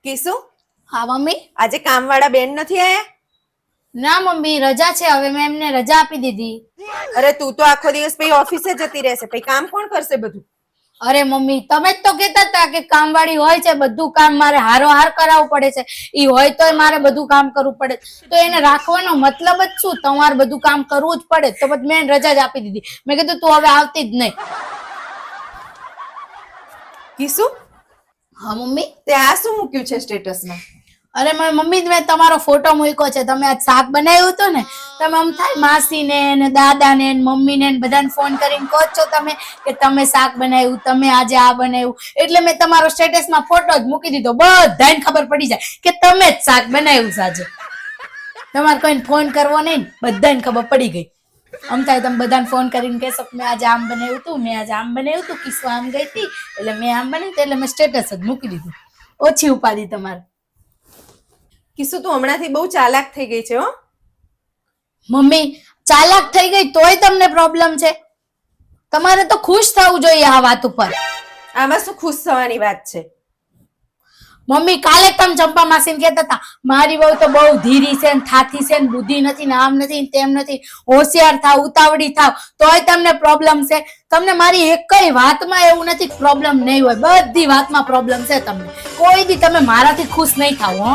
કીસુ હા મમ્મી. આજે કામવાળા બેન નથી આયા? ના મમ્મી, રજા છે. હવે મેં એમને રજા આપી દીધી. અરે તું તો આખો દિવસ પછી ઓફિસે જતી રહેશે, પછી કામ કોણ કરશે બધું? અરે મમ્મી, તમે જ તો કહેતા હતા કે કામવાળી હોય છે, બધું કામ મારે હારોહાર કરાવવું પડે છે. ઈ હોય તોય મારે બધું કામ કરવું પડે. તો એને રાખવાનો મતલબ જ શું? તમારે બધું કામ કરવું જ પડે. તો પછી મેં રજા જ આપી દીધી. મેં કીધું તું હવે આવતી જ નહીં. કીસુ હા મમ્મી. તે આ શું મૂક્યું છે સ્ટેટસમાં? અરે મમ્મી, મેં તમારો ફોટો મૂક્યો છે. તમે આજ શાક બનાવ્યું હતું ને, તમે આમ થાય માસીને ને દાદાને ને મમ્મીને બધાને ફોન કરીને કહો છો તમે કે તમે શાક બનાવ્યું, તમે આજે આ બનાવ્યું. એટલે મેં તમારો સ્ટેટસમાં ફોટો જ મૂકી દીધો. બધાને ખબર પડી જાય કે તમે જ શાક બનાવ્યું છે આજે. તમારે કોઈને ફોન કરવો નહીં, બધાને ખબર પડી ગઈ. આમ થાય તમે બધાને ફોન કરીને કહેશો કે મેં આજે આમ બનાવ્યું હતું, મેં આજે આમ બનાવ્યું હતું, કિસ્સો આમ ગઈ હતી એટલે મેં આમ બનાવ્યું. એટલે મેં સ્ટેટસ જ મૂકી દીધું. ઓછી ઉપાધિ તમારે. કીસુ તું હમણાંથી બહુ ચાલાક થઈ ગઈ છે હો. મમ્મી, ચાલાક થઈ ગઈ તોય તમને પ્રોબ્લેમ છે? તમારે તો ખુશ થવું જોઈએ આ વાત ઉપર. આમાં શું ખુશ થવાની વાત છે? મમ્મી, કાલે તમે ચંપા માસીને કહેતા હતા મારી વહુ તો બહુ ધીરી છે ને થાથી છે ને બુદ્ધિ નથી ને આમ નથી ને તેમ નથી, હોશિયાર થાવ, ઉતાવળી થાવ તોય તમને પ્રોબ્લેમ છે. તમને મારી એકય વાતમાં એવું નથી પ્રોબ્લેમ નહીં હોય, બધી વાતમાં પ્રોબ્લેમ છે તમને. કોઈ દી તમે મારાથી ખુશ નહીં થાવ હો.